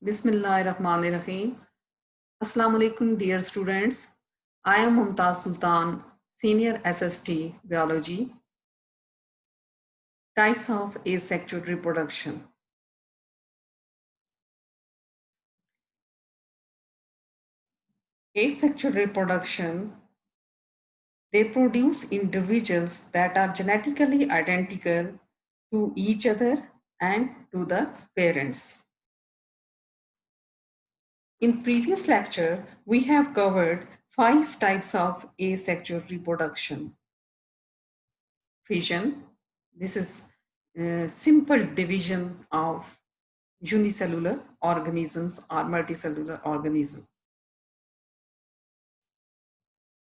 Bismillahirrahmanirrahim. Assalamu alaikum, dear students. I am Mumtaz Sultan, Senior SST Biology. Types of asexual reproduction. Asexual reproduction, they produce individuals that are genetically identical to each other and to the parents. In previous lecture, we have covered 5 types of asexual reproduction. Fission, this is a simple division of unicellular organisms or multicellular organisms.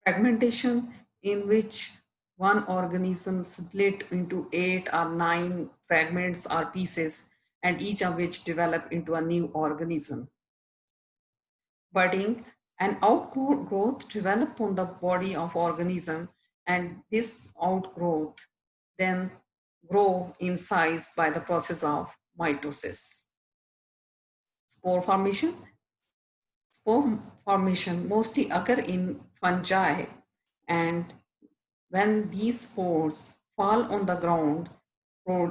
Fragmentation, in which one organism split into 8 or 9 fragments or pieces, and each of which develop into a new organism. Budding, an outgrowth develop on the body of organism, and this outgrowth then grow in size by the process of mitosis. Spore formation. Spore formation mostly occur in fungi, and when these spores fall on the ground,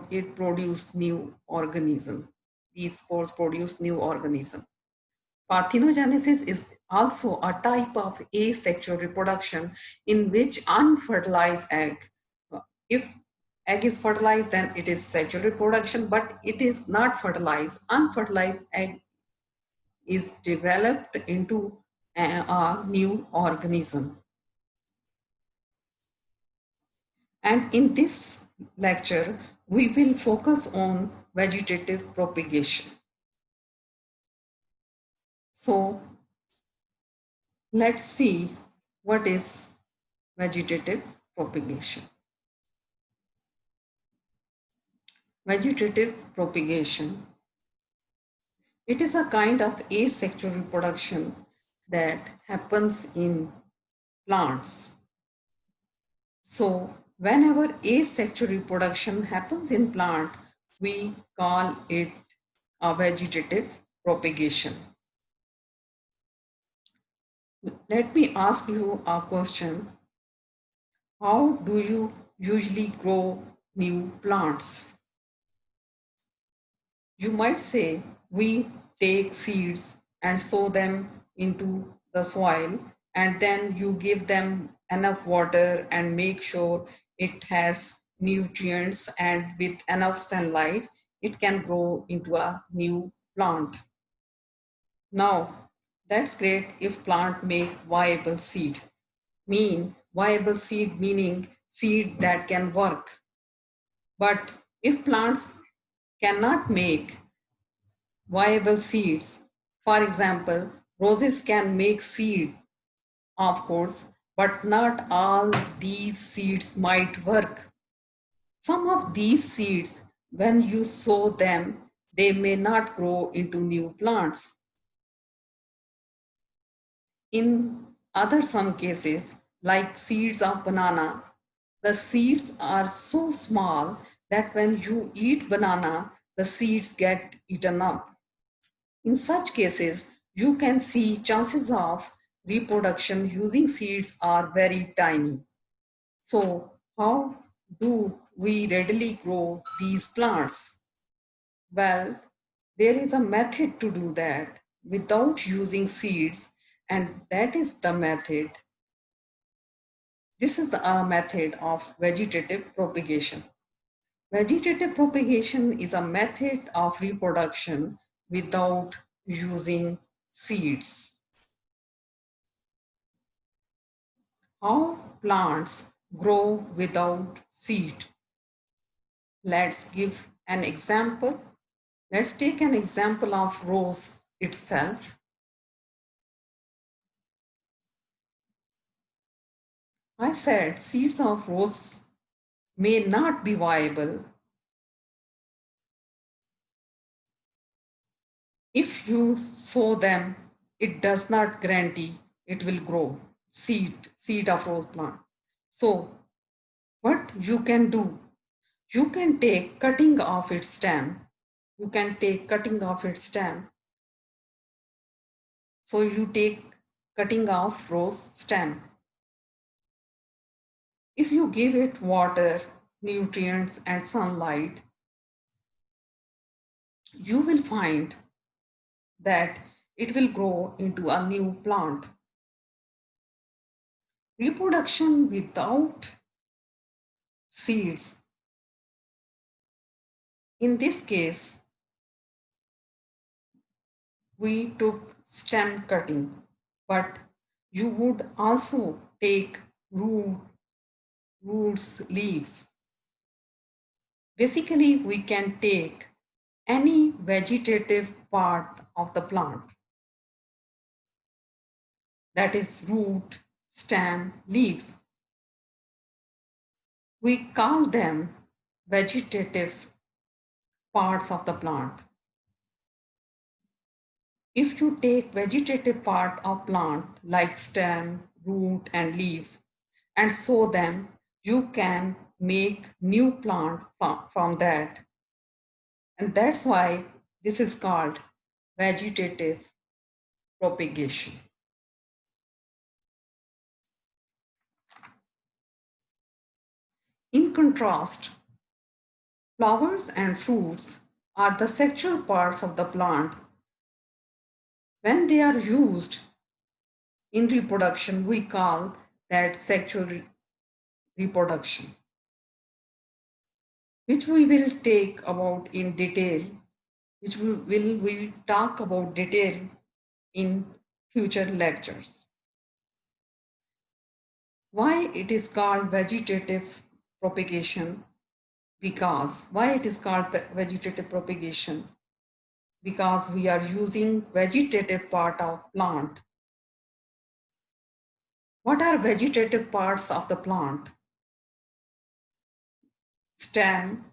it produces new organism. These spores produce new organism. Parthenogenesis is also a type of asexual reproduction in which unfertilized egg, if egg is fertilized, then it is sexual reproduction, but it is not fertilized. Unfertilized egg is developed into a new organism. And in this lecture, we will focus on vegetative propagation. So let's see what is vegetative propagation. Vegetative propagation. It is a kind of asexual reproduction that happens in plants. So whenever asexual reproduction happens in plant, we call it a vegetative propagation. Let me ask you a question. How do you usually grow new plants? You might say we take seeds and sow them into the soil, and then you give them enough water and make sure it has nutrients, and with enough sunlight it can grow into a new plant. Now that's great if plant make viable seed. Viable seed meaning seed that can work. But if plants cannot make viable seeds, for example, roses can make seed, of course, but not all these seeds might work. Some of these seeds, when you sow them, they may not grow into new plants. In other some cases, like seeds of banana, the seeds are so small that when you eat banana, the seeds get eaten up. In such cases, you can see chances of reproduction using seeds are very tiny. So how do we readily grow these plants? Well, there is a method to do that without using seeds, and that is the method. This is a method of vegetative propagation. Vegetative propagation is a method of reproduction without using seeds. How plants grow without seed. Let's give an example. Let's take an example of rose itself. I said seeds of rose may not be viable. If you sow them, it does not guarantee it will grow seed of rose plant. So what you can do, you can take cutting off its stem. You can take cutting off its stem So you take cutting off rose stem. If you give it water, nutrients, and sunlight, you will find that it will grow into a new plant. Reproduction without seeds. In this case, we took stem cutting, but you would also take roots, leaves. Basically, we can take any vegetative part of the plant, that is root, stem, leaves. We call them vegetative parts of the plant. If you take vegetative part of plant like stem, root and leaves and sow them, you can make new plant from that. And that's why this is called vegetative propagation. In contrast, flowers and fruits are the sexual parts of the plant. When they are used in reproduction, we call that sexual reproduction, which we will take about in detail, which we will talk about detail in future lectures. Why it is called vegetative propagation? Because why it is called vegetative propagation? Because we are using vegetative part of plant. What are vegetative parts of the plant? Stem,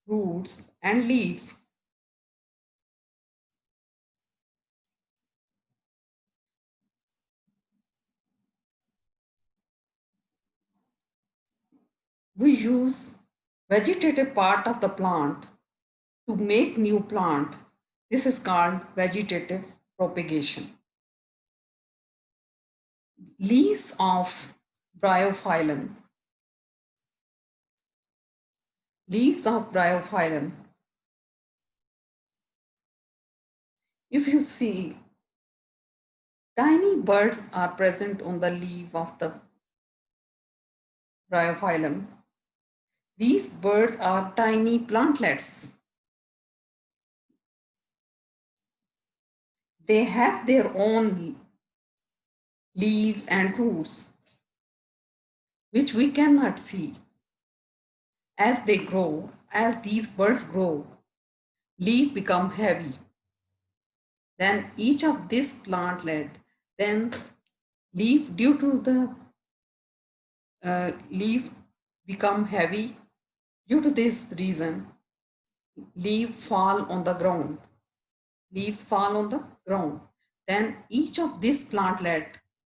roots, and leaves. We use vegetative part of the plant to make new plant. This is called vegetative propagation. Leaves of bryophyllum. Leaves of bryophyllum. If you see, tiny birds are present on the leaf of the bryophyllum. These birds are tiny plantlets. They have their own leaves and roots, which we cannot see. As they grow, as these birds grow, leaf become heavy. Then each of this plantlet, then leaf due to the leaf become heavy. Due to this reason, leaf fall on the ground. Leaves fall on the ground. Then each of this plantlet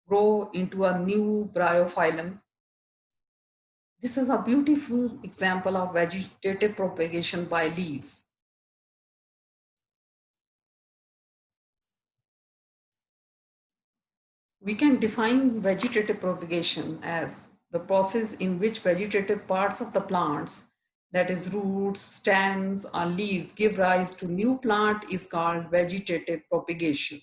grow into a new bryophyllum. This is a beautiful example of vegetative propagation by leaves. We can define vegetative propagation as the process in which vegetative parts of the plants, that is roots, stems, or leaves, give rise to new plant is called vegetative propagation.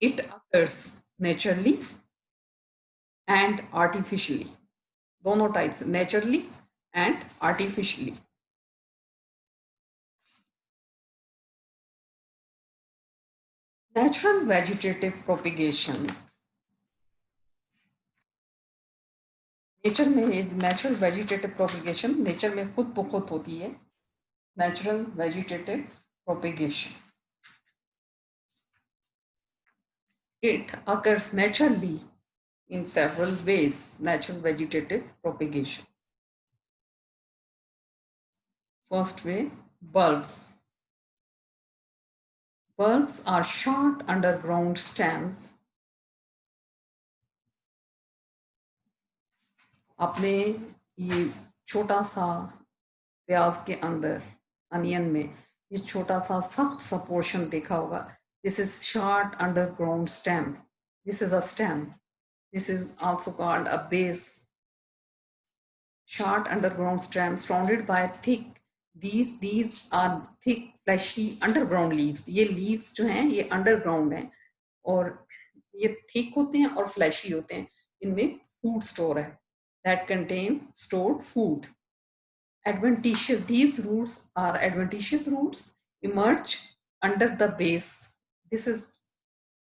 It occurs naturally and artificially. दोनों types, naturally and artificially. Natural vegetative propagation. Nature में natural vegetative propagation nature में खुद ब खुद होती है. Natural vegetative propagation. It occurs naturally in several ways. Natural vegetative propagation. First way, bulbs. Bulbs are short underground stems. अपने ये छोटा सा प्याज के अंदर, अनियन में ये छोटा सा सख्त सा पोर्शन देखा होगा, this is short underground stem, this is a stem, this is also called a base. Short underground stem surrounded by thick, these are thick fleshy underground leaves. ये leaves जो हैं ये underground हैं और ये thick होते हैं और fleshy होते हैं, इनमें food store है, that contain stored food. Adventitious, these roots are adventitious roots emerge under the base. This is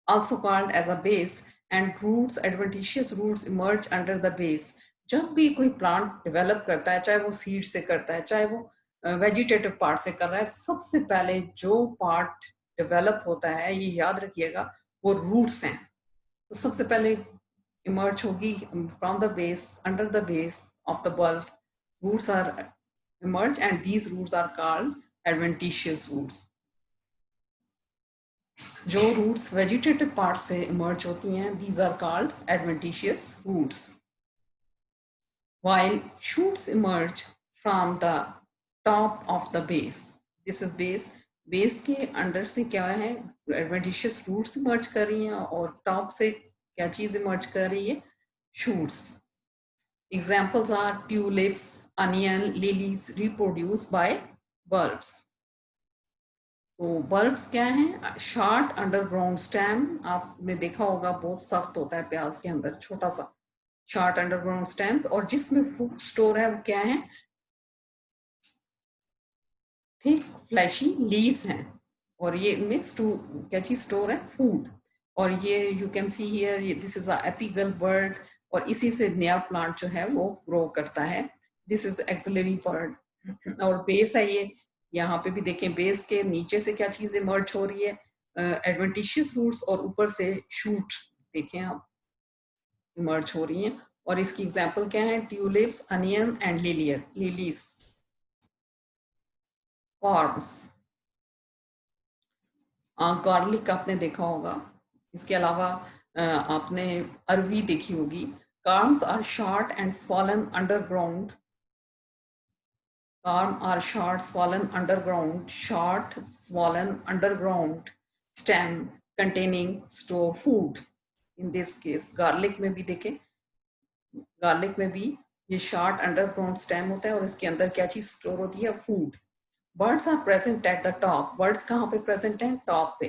also called as a base, and roots, adventitious roots emerge under the base. जब भी कोई plant develop करता है, चाहे वो seed से करता है, चाहे वो वेजिटेटिव पार्ट से कर रहा है, सबसे पहले जो पार्ट डेवलप होता है, ये याद रखिएगा, वो रूट्स हैं. तो सबसे पहले इमर्ज होगी from the base, under the base of the bulb, roots are emerge, and these roots are called adventitious roots. जो रूट्स वेजिटेटिव पार्ट से इमर्ज होती हैं, these are called adventitious roots. While shoots emerge from the top of the base, this is base, base के under से क्या है, adventitious roots emerge कर रही हैं और टॉप से क्या चीज इमर्ज कर रही है, shoots. Examples are tulips, onion, lilies reproduce by bulbs. तो बल्ब्स क्या हैं, शॉर्ट अंडरग्राउंड स्टेम, आपने देखा होगा बहुत सख्त होता है प्याज के अंदर, छोटा सा शॉर्ट अंडरग्राउंड स्टेम्स, और जिसमें फूड स्टोर है वो क्या है, थिक फ्लैशी लीव्स हैं, और ये इनमें क्या चीज स्टोर है, फूड. और ये you can see here, this is a apical bud, और इसी से नया प्लांट जो है वो ग्रो करता है. दिस इज एक्सिलरी बर्ड, और बेस है ये, यहाँ पे भी देखें बेस के नीचे से क्या चीज इमर्ज हो रही है, एडवेंटिशियस रूट्स, और ऊपर से शूट देखें आप इमर्ज हो रही हैं. और इसकी एग्जांपल क्या है, tulips, onion and lilies. Corms, garlic आपने देखा होगा, इसके अलावा आपने अरवी देखी होगी. Corms are short and swollen underground, Carm are short, swollen underground stem containing store food. In this case, garlic में भी देखें, गार्लिक में भी ये शॉर्ट अंडरग्राउंड स्टेम होता है और इसके अंदर क्या चीज स्टोर होती है, food. Buds are present at the top, buds कहाँ पे प्रेजेंट हैं, टॉप पे,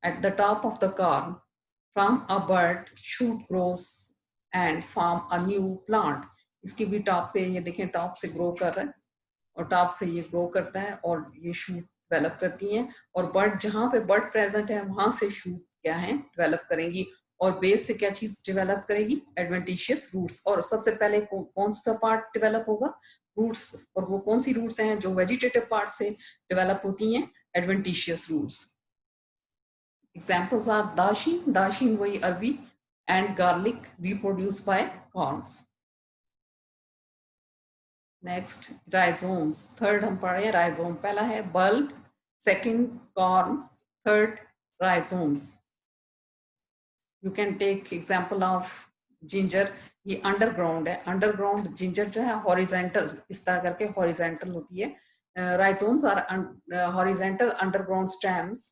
at the top of the corm. From a bud shoot grows and form a new plant. इसकी भी टॉप पे ये देखें, टॉप से ग्रो कर रहा है और टॉप से ये ग्रो करता है और ये शूट डेवलप करती हैं. और बर्ड, जहाँ पे बर्ड प्रेजेंट है वहां से शूट क्या है, डेवलप करेंगी. और बेस से क्या चीज डेवलप करेगी, एडवेंटिशियस रूट्स. और सबसे पहले कौन सा पार्ट डेवलप होगा, रूट्स. और वो कौन सी रूट्स हैं जो वेजिटेटिव पार्ट से डेवलप होती हैं, adventitious roots. Examples are dasheen वही अरबी, and garlic reproduce by corms. Next rhizomes, third हम पढ़ रहे हैं राइजोम. पहला है bulb, second corm, third rhizomes. You can take example of ginger, ये अंडरग्राउंड है, अंडरग्राउंड जिंजर जो है हॉरिजेंटल, इस तरह करके हॉरिजेंटल होती है. Rhizomes are horizontal underground stems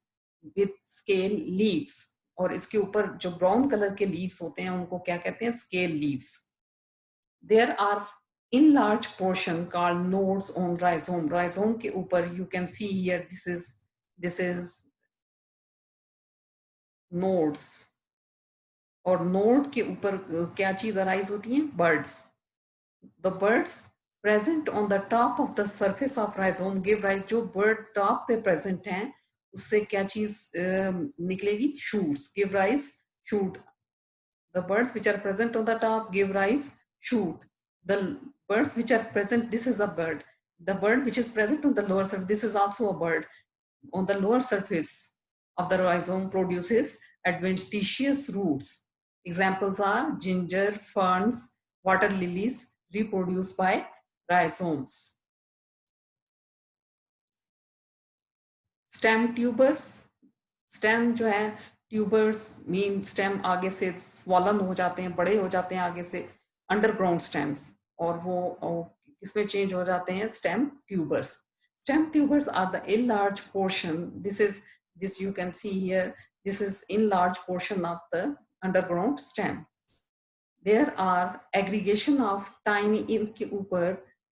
with scale leaves. और इसके ऊपर जो ब्राउन कलर के लीव्स होते हैं उनको क्या कहते हैं, scale leaves. There are in large portion called nodes on rhizome. Rhizome के ऊपर you can see here, this is nodes. और node के ऊपर क्या चीज अराइज होती है, birds. The birds present on the top of the surface of rhizome give rise, जो bird top पे present हैं उससे क्या चीज निकलेगी, shoots. Give rise shoot. The birds which are present on the top give rise shoot. The birds which are present, this is a bird. The bird which is present on the lower surface, this is also a bird. On the lower surface of the rhizome produces adventitious roots. Examples are ginger, ferns, water lilies reproduced by rhizomes. Stem tubers, stem जो है, tubers mean stem आगे से swollen हो जाते हैं, बड़े हो जाते हैं आगे से, अंडरग्राउंड स्टेम्स, और वो किसमें चेंज हो जाते हैं, stem tubers. Stem tubers are the enlarged portion. This you can see here. This is enlarged portion of the underground stem. There are aggregation of tiny, इनके ऊपर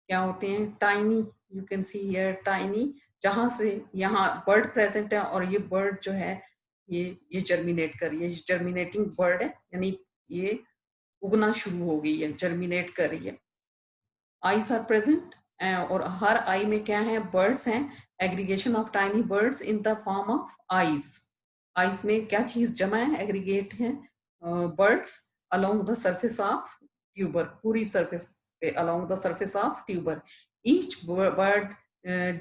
क्या होते हैं tiny, you can see here tiny, जहां से यहाँ bird present है और ये bird जो है ये germinate कर रही है, germinating bird है, यानी ये उगना शुरू हो गई है, germinate कर रही है. Eyes are present और हर eye में क्या है birds हैं, aggregation of tiny birds in the form of eyes. Eyes में क्या चीज जमा है, aggregate है birds along the surface of tuber, पूरी surface पे along the surface of tuber. Each bird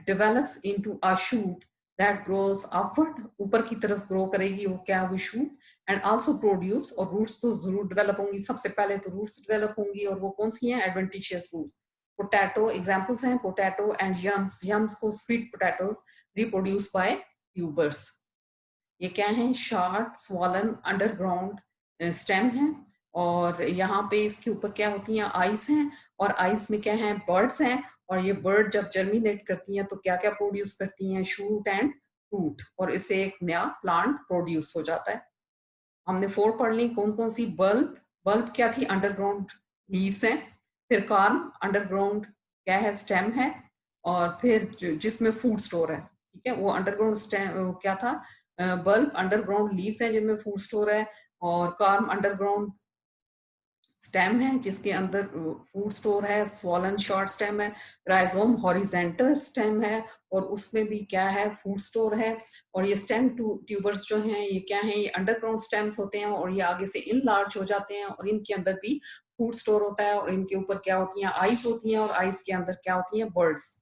develops into a shoot that grows upward, ऊपर की तरफ grow करेगी वो क्या, वो shoot, and also produce, और roots तो जरूर develop होंगी, सबसे पहले तो roots develop होंगी, और वो कौन सी हैं, adventitious roots. Potato examples हैं potato and yams. Yams को sweet potatoes reproduce by tubers. ये क्या है, short swollen underground stem है, और यहाँ पे इसके ऊपर क्या होती हैं, eyes हैं, और eyes में क्या है, birds हैं, और ये bird जब germinate करती हैं तो क्या क्या produce करती हैं, shoot and root, और इससे एक नया plant produce हो जाता है. हमने 4 पढ़ ली, कौन कौन सी, बल्ब क्या थी, अंडरग्राउंड लीव्स हैं, फिर कार्म अंडरग्राउंड क्या है, स्टेम है, और फिर जिसमें फूड स्टोर है, ठीक है, वो अंडरग्राउंड स्टेम क्या था, बल्ब अंडरग्राउंड लीव्स हैं जिनमें फूड स्टोर है, और कार्म अंडरग्राउंड स्टेम है जिसके अंदर फूड स्टोर है, स्वॉलन शॉर्ट स्टेम है, राइजोम हॉरिजेंटल स्टेम है और उसमें भी क्या है, फूड स्टोर है, और ये स्टेम ट्यूबर्स जो हैं ये क्या हैं, ये अंडरग्राउंड स्टेम्स होते हैं और ये आगे से इनलार्ज हो जाते हैं और इनके अंदर भी फूड स्टोर होता है, और इनके ऊपर क्या होती हैं, आइस होती हैं, और आइस के अंदर क्या होती हैं, बर्ड्स,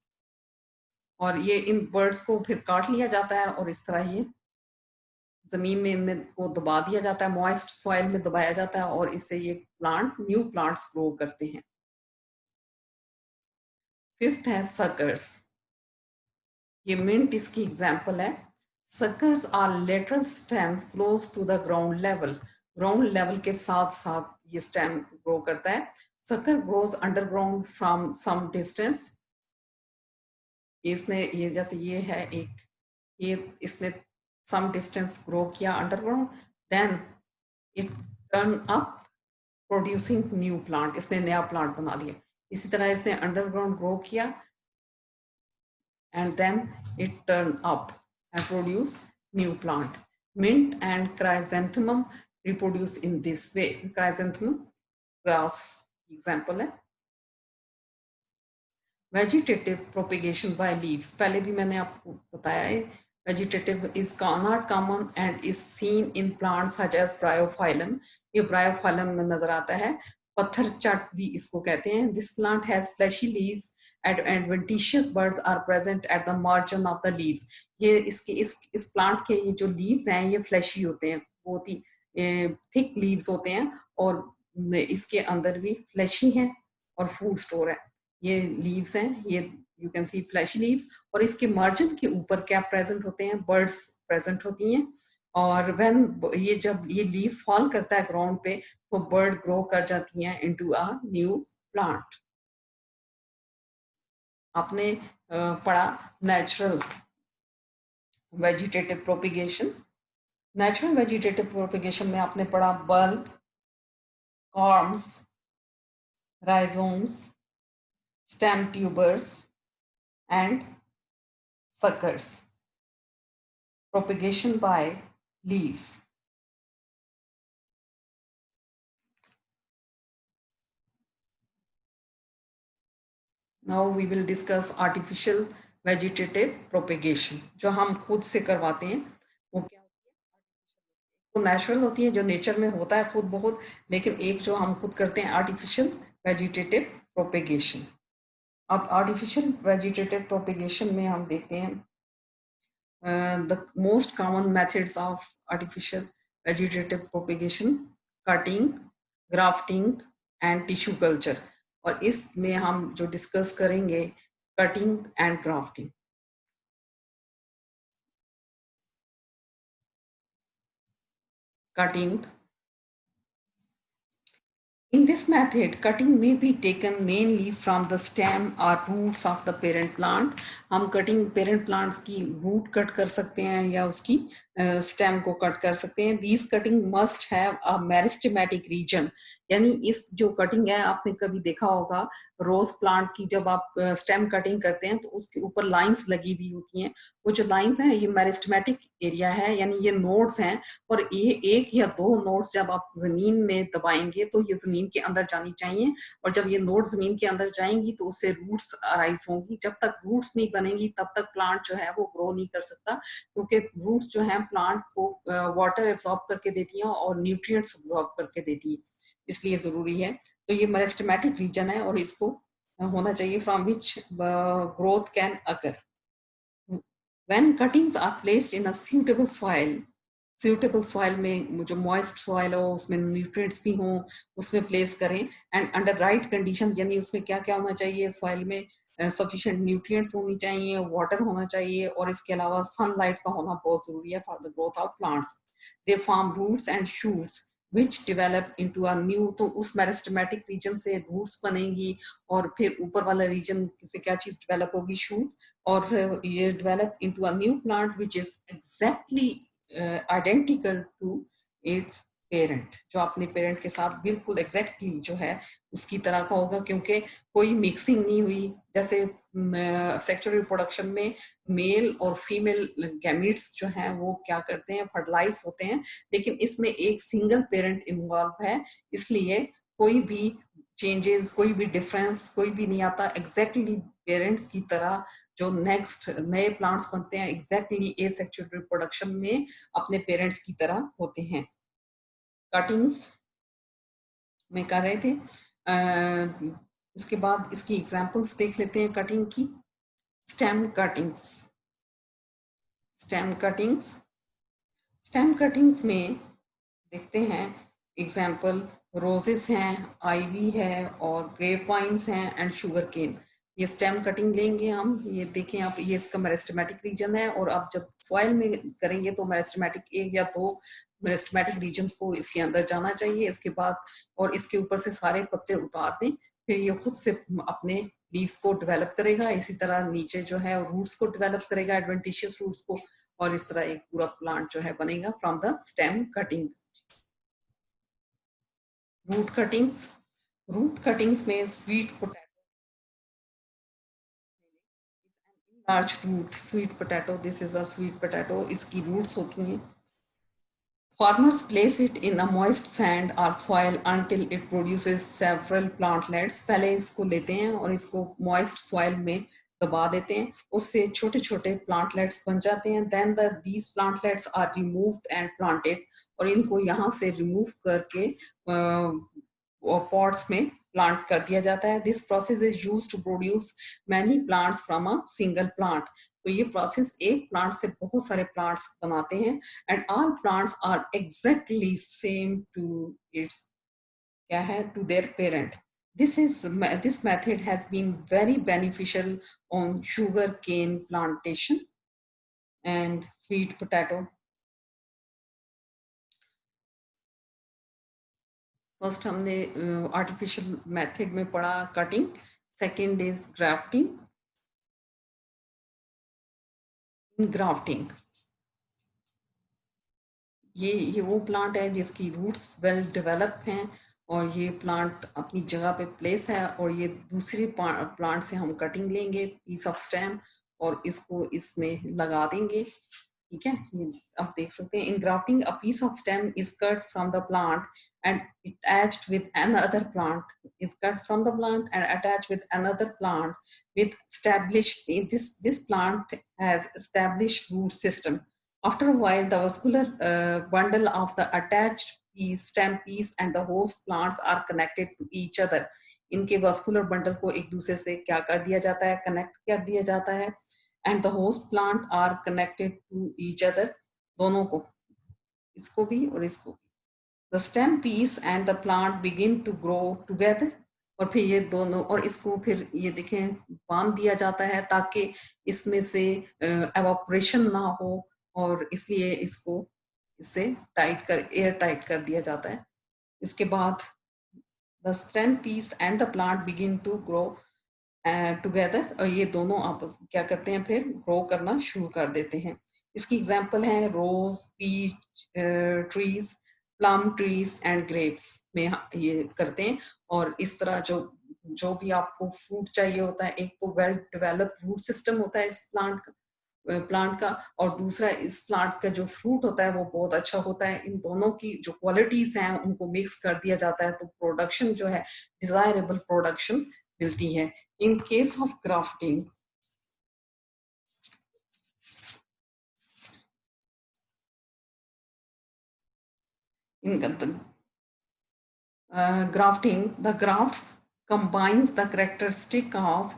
और ये इन बर्ड्स को फिर काट लिया जाता है और इस तरह ये जमीन में इनमें को दबा दिया जाता है, मॉइस्ट सॉइल में दबाया जाता है, और इससे ये प्लांट न्यू प्लांट्स ग्रो करते हैं. फिफ्थ है सकर्स. ये मिंट इसकी एग्जांपल है. Suckers are lateral stems close to the ground level के साथ साथ ये स्टेम ग्रो करता है. Sucker grows underground from some distance. इसने ये जैसे ये है एक, ये इसने सम डिस्टेंस ग्रो किया underground, then it turn up producing new plant, इसने नया प्लांट बना लिया. इसी तरह इसने अंडरग्राउंड ग्रो किया and then it turn up and produce new plant. Mint and chrysanthemum reproduce in this way. Chrysanthemum grass example है. Vegetative propagation by leaves. पहले भी मैंने आपको बताया है. Vegetative is not common and is seen in plants such as bryophyllum. ये bryophyllum में नजर आता है. पत्थर चट भी इसको कहते हैं. This plant has fleshy leaves and adventitious buds are present at the margin of the leaves. ये इसके इस प्लांट के ये जो लीव्स हैं ये फ्लैशी होते हैं, बहुत ही थिक लीव्स होते हैं, और इसके अंदर भी फ्लैशी हैं और फूड स्टोर है. ये लीव्स हैं, ये you can C flashy leaves, और इसके मार्जिन के ऊपर क्या प्रेजेंट होते हैं, बर्ड्स प्रेजेंट होती हैं, और व्हेन ये जब ये लीव फॉल करता है ग्राउंड पे तो बर्ड ग्रो कर जाती हैं इनटू अ न्यू प्लांट. आपने पढ़ा natural vegetative propagation. Natural vegetative propagation में आपने पढ़ा bulb, corms, rhizomes, stem tubers and suckers. Propagation by leaves. Now we will discuss artificial vegetative propagation. जो हम खुद से करवाते हैं वो क्या होती है, तो नेचुरल होती है जो नेचर में होता है खुद बहुत, लेकिन एक जो हम खुद करते हैं आर्टिफिशियल वेजिटेटिव प्रोपेगेशन. अब आर्टिफिशियल वेजिटेटिव प्रोपेगेशन में हम देखते हैं the most common methods of artificial vegetative propagation: cutting, grafting and tissue culture. और इसमें हम जो डिस्कस करेंगे cutting and grafting. Cutting In this method, cutting may be taken mainly from the stem or roots of the parent plant. हम cutting parent plants की root cut कर सकते हैं या उसकी stem को cut कर सकते हैं. These cutting must have a meristematic region. यानी इस जो कटिंग है, आपने कभी देखा होगा रोज प्लांट की जब आप स्टेम कटिंग करते हैं तो उसके ऊपर लाइंस लगी हुई होती हैं. वो जो लाइंस हैं ये मेरिस्टेमेटिक एरिया है, यानी ये नोड्स हैं. और ये एक या दो नोड्स जब आप जमीन में दबाएंगे तो ये जमीन के अंदर जानी चाहिए. और जब ये नोड जमीन के अंदर जाएंगी तो उससे रूट्स अराइज होंगी. जब तक रूट्स नहीं बनेंगी तब तक प्लांट जो है वो ग्रो नहीं कर सकता, क्योंकि रूट्स जो है प्लांट को वाटर एब्सॉर्ब करके देती हैं और न्यूट्रिएंट्स एब्सॉर्ब करके देती है, इसलिए जरूरी है. तो ये मेरिस्टेमेटिक रीजन है और इसको होना चाहिए from which growth can occur. When cuttings are placed in a suitable soil में जो moist soil हो उसमें nutrients भी हों उसमें place करें. and under right conditions, यानी उसमें क्या क्या होना चाहिए soil में, sufficient nutrients होनी चाहिए, water होना चाहिए और इसके अलावा sunlight का होना बहुत जरूरी है for the growth of plants. They form roots and shoots which develop into a new. तो उस मेरिस्टेमेटिक रीजन से रूट्स बनेंगी और फिर ऊपर वाला रीजन से क्या चीज डेवलप होगी, शूट. और ये develop into a new plant which is exactly identical to its parent, जो अपने पेरेंट के साथ बिल्कुल एग्जैक्टली जो है उसकी तरह का होगा, क्योंकि कोई मिक्सिंग नहीं हुई. जैसे सेक्सुअल रिप्रोडक्शन में मेल और फीमेल गैमीट्स जो हैं वो क्या करते हैं, फर्टिलाइज होते हैं, लेकिन इसमें एक सिंगल पेरेंट इन्वॉल्व है, इसलिए कोई भी चेंजेस, कोई भी डिफरेंस कोई भी नहीं आता. एग्जैक्टली पेरेंट्स की तरह जो नेक्स्ट नए प्लांट्स बनते हैं एग्जैक्टली एसेक्सुअल रिप्रोडक्शन में अपने पेरेंट्स की तरह होते हैं. कटिंग्स में कर रहे थे. इसके बाद इसकी एग्जांपल्स देख लेते हैं कटिंग की. Stem cuttings. Stem cuttings stem cuttings में देखते हैं एग्जाम्पल. रोजेस हैं, आईवी है और ग्रेप वाइन्स हैं एंड शुगर केन. ये स्टेम कटिंग लेंगे हम. ये देखें आप, ये इसका मेरिस्टेमेटिक रीजन है और आप जब सॉइल में करेंगे तो मेरिस्टेमेटिक एक या दो मेरिस्टेमेटिक रीजन्स को इसके अंदर जाना चाहिए. इसके बाद और इसके ऊपर से सारे पत्ते उतार दें, फिर ये खुद से अपने लीव्स को डेवलप करेगा. इसी तरह नीचे जो है रूट्स को डेवलप करेगा, एडवेंटिशियस रूट्स को, और इस तरह एक पूरा प्लांट जो है बनेगा from the stem cutting. Root cuttings. Root cuttings में sweet potato, large root sweet potato, this is a sweet potato, इसकी रूट्स होती हैं. Farmers place it in a moist sand or soil until it produces several plantlets. पहले इसको लेते हैं और इसको moist soil में दबा देते हैं, उससे छोटे छोटे plantlets बन जाते हैं. Then these plantlets are removed and planted. और इनको यहाँ से remove करके पॉट्स में प्लांट कर दिया जाता है. This process is use to produce many plants from a single plant. तो ये प्रोसेस एक प्लांट से बहुत सारे प्लांट्स बनाते हैं. And all plants are exactly same to its क्या है, to their parent. This method has been very beneficial on sugar cane plantation and sweet potato. First हमने आर्टिफिशियल मेथड में पढ़ा cutting. Second is grafting. Grafting ये वो plant है जिसकी roots well develop हैं और ये प्लांट अपनी जगह पे प्लेस है, और ये दूसरे प्लांट से हम कटिंग लेंगे पीस ऑफ स्टेम और इसको इसमें लगा देंगे. ठीक है, ये आप देख सकते हैं. In grafting a piece of stem is cut from the plant and attached with another plant, is cut from the plant and attached with another plant with established, this plant has established root system. After a while the vascular bundle of the attached piece, stem piece and the host plants are connected to each other. इनके vascular bundle को एक दूसरे से क्या कर दिया जाता है, कनेक्ट कर दिया जाता है. and the host plant are connected to each other, दोनों को, इसको भी और इसको भी. The stem piece and the plant begin to grow together. और फिर ये दोनों और इसको फिर ये देखें बांध दिया जाता है ताकि इसमें से एवापोरेशन ना हो, और इसलिए इसको इससे टाइट कर एयर टाइट कर दिया जाता है. इसके बाद the stem piece and the plant begin to grow together, और ये दोनों आपस क्या करते हैं, फिर ग्रो करना शुरू कर देते हैं। इसकी एग्जांपल है rose, peach trees, plum trees and grapes में ये करते हैं। और इस तरह जो जो भी आपको फ्रूट चाहिए होता है, एक तो वेल डेवलप्ड रूट सिस्टम होता है इस प्लांट का, और दूसरा इस प्लांट का जो फ्रूट होता है वो बहुत अच्छा होता है। इन दोनों की जो क्वालिटीज हैं उनको मिक्स कर दिया जाता है, तो प्रोडक्शन जो है, डिजायरेबल प्रोडक्शन मिलती है। In case of grafting, the grafts combines the characteristic of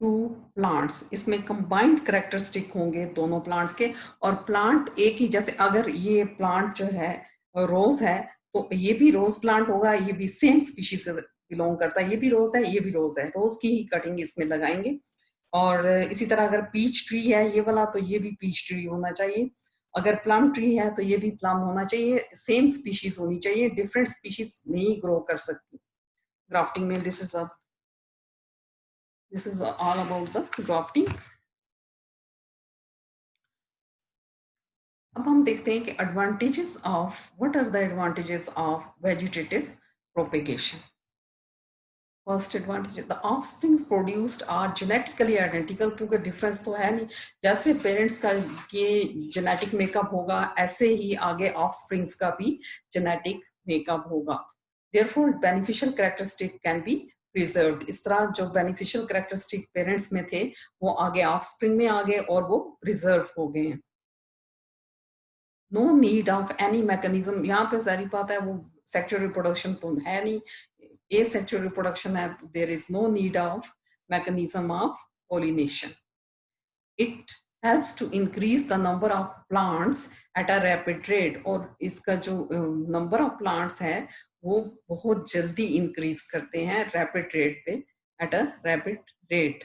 two plants. इसमें combined characteristic होंगे दोनों plants के, और plant एक ही, जैसे अगर ये plant जो है रोज है, तो ये भी रोज प्लांट होगा, ये भी सेम स्पीशीज से बिलोंग करता है, ये भी रोज है, ये भी रोज है, रोज की ही कटिंग इसमें लगाएंगे। और इसी तरह अगर पीच ट्री है ये वाला, तो ये भी पीच ट्री होना चाहिए। अगर प्लम ट्री है तो ये भी प्लम होना चाहिए, सेम स्पीशीज होनी चाहिए, डिफरेंट स्पीशीज नहीं ग्रो कर सकती ग्राफ्टिंग में। This is all about the grafting. अब हम देखते हैं कि advantages of, what are the advantages of vegetative propagation. First advantage, the offsprings produced are genetically identical, क्योंकि डिफरेंस तो है नहीं, जैसे पेरेंट्स का ये जेनेटिक मेकअप होगा, ऐसे ही आगे ऑफस्प्रिंग्स का भी जेनेटिक मेकअप होगा। Therefore beneficial characteristic can be preserved. इस तरह जो बेनिफिशियल कैरेक्टरिस्टिक पेरेंट्स में थे वो आगे ऑफस्प्रिंग में आ गए और वो प्रिजर्व हो गए हैं। No need of any mechanism, यहाँ पे सारी बात है, वो सेक्सुअल रिप्रोडक्शन तो है नहीं, asexual reproduction है, तो there is no need of mechanism of pollination. It helps to increase the number of plants at a rapid rate, और इसका जो number of plants है वो बहुत जल्दी increase करते हैं rapid rate पे, at a rapid rate।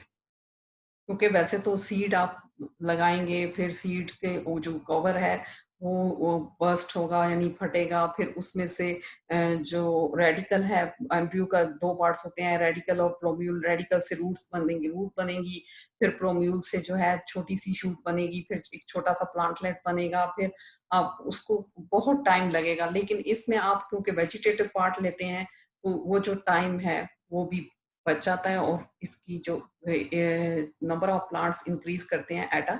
क्योंकि वैसे तो सीड आप लगाएंगे, फिर सीड के वो जो कवर है वो बर्स्ट होगा यानी फटेगा, फिर उसमें से जो रेडिकल है, एम्ब्रियो का दो पार्ट्स होते हैं, रेडिकल और प्रोम्यूल। रेडिकल से रूट बनेंगी, फिर प्रोम्यूल से जो है छोटी सी शूट बनेगी, फिर एक छोटा सा प्लांटलेट बनेगा, फिर आप उसको बहुत टाइम लगेगा। लेकिन इसमें आप क्योंकि वेजिटेटिव पार्ट लेते हैं तो वो जो टाइम है वो भी बच जाता है, और इसकी जो नंबर ऑफ प्लांट्स इंक्रीज करते हैं at a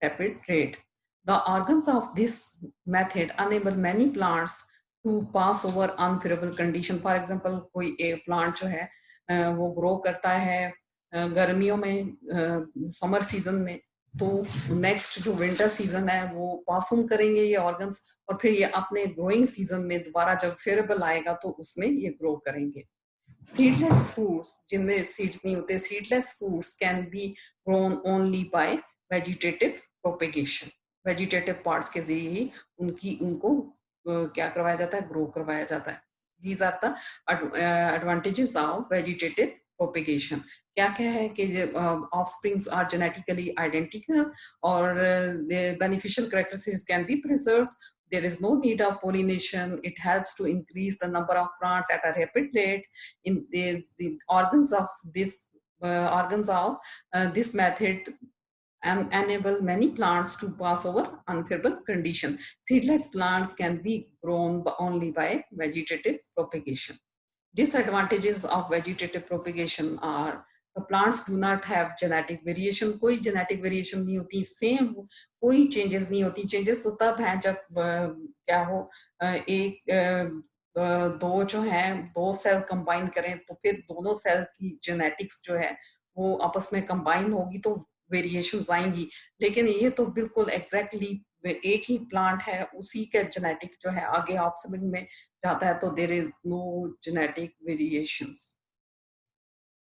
rapid rate. The organs of this method enable many plants to pass over unfavourable condition. For example कोई एक प्लांट जो है वो ग्रो करता है गर्मियों में, समर सीजन में, तो नेक्स्ट जो विंटर सीजन है वो पास ऑन करेंगे ये ऑर्गन्स, और फिर ये अपने ग्रोइंग सीजन में दोबारा जब फेवरेबल आएगा तो उसमें ये ग्रो करेंगे। Seedless fruits, जिनमें सीड्स नहीं होते, seedless fruits can be grown only by vegetative propagation। Vegetative parts के जरिए ही उनको क्या करवाया जाता है, ग्रो करवाया जाता है। These are the advantages of vegetative propagation। क्या क्या है कि offsprings are genetically identical, और the beneficial characteristics can be preserved, there is no need of pollination, it helps to increase the number of plants at a rapid rate। In the organs of this method and enable many plants to pass over unfavorable condition। Seedless plants can be grown only by vegetative propagation। Disadvantages of vegetative propagation are the plants do not have genetic variation। कोई genetic variation नहीं होती, same कोई changes नहीं होती। changes तो तब है जब क्या हो, एक दो जो हैं, दो सेल कंबाइन करें तो फिर दोनों सेल की जेनेटिक्स जो है वो आपस में कंबाइन होगी तो वेरिएशंस आएंगी। लेकिन ये तो बिल्कुल एग्जैक्टली एक ही प्लांट है, उसी के जेनेटिक जो है आगे ऑफस्प्रिंग में जाता है, तो there is no genetic variations.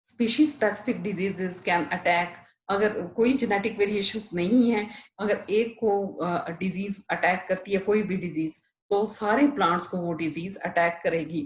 Species specific diseases can attack, अगर कोई जेनेटिक वेरिएशंस नहीं है, अगर एक को डिजीज अटैक करती है, कोई भी डिजीज, तो सारे प्लांट्स को वो डिजीज अटैक करेगी,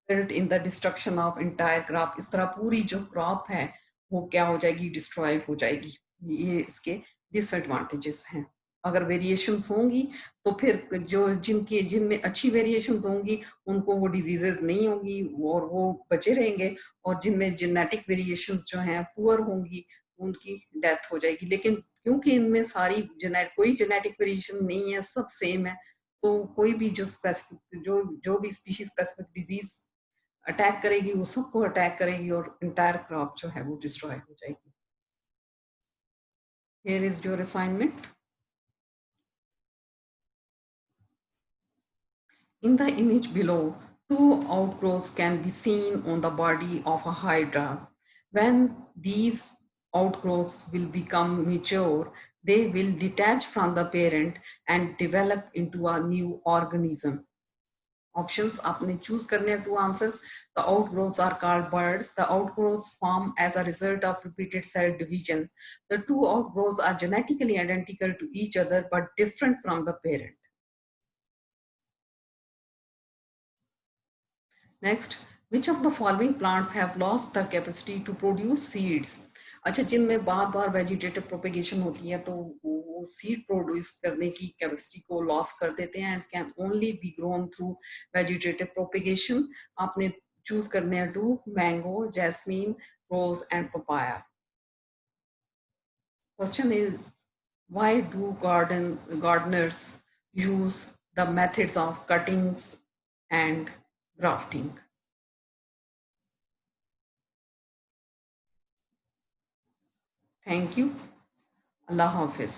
result in the destruction of entire crop. इस तरह पूरी जो क्रॉप है वो क्या हो जाएगी, डिस्ट्रॉय हो जाएगी। ये इसके डिसएडवांटेजेस हैं। अगर वेरिएशंस होंगी तो फिर जो जिनमें अच्छी वेरिएशंस होंगी उनको वो डिजीजेस नहीं होंगी और वो बचे रहेंगे, और जिनमें जेनेटिक वेरिएशंस जो हैं पुअर होंगी उनकी डेथ हो जाएगी। लेकिन क्योंकि इनमें सारी कोई जेनेटिक वेरिएशन नहीं है, सब सेम है, तो कोई भी जो स्पेसिफिक जो भी स्पीशीज स्पेसिफिक डिजीज अटैक करेगी वो सबको अटैक करेगी और इंटायर क्रॉप जो है वो डिस्ट्रॉय हो जाएगी। Here is your assignment. In the image below, two outgrowths can be seen on the body of a hydra. When these outgrowths will become mature, they will detach from the parent and develop into a new organism. Options आपने choose करने हैं, two answers. The outgrowths are called buds. The outgrowths form as a result of repeated cell division. The two outgrowths are genetically identical to each other but different from the parent. Next, which of the following plants have lost the capacity to produce seeds? अच्छा, जिनमें बार बार vegetative propagation होती है तो वो seed produce करने की capacity को loss कर देते हैं and can only be grown through vegetative propagation. आपने चूज करने हैं two, mango, jasmine, rose and papaya. Question is, why do gardeners use the methods of cuttings and grafting? Thank you. Allah Hafiz.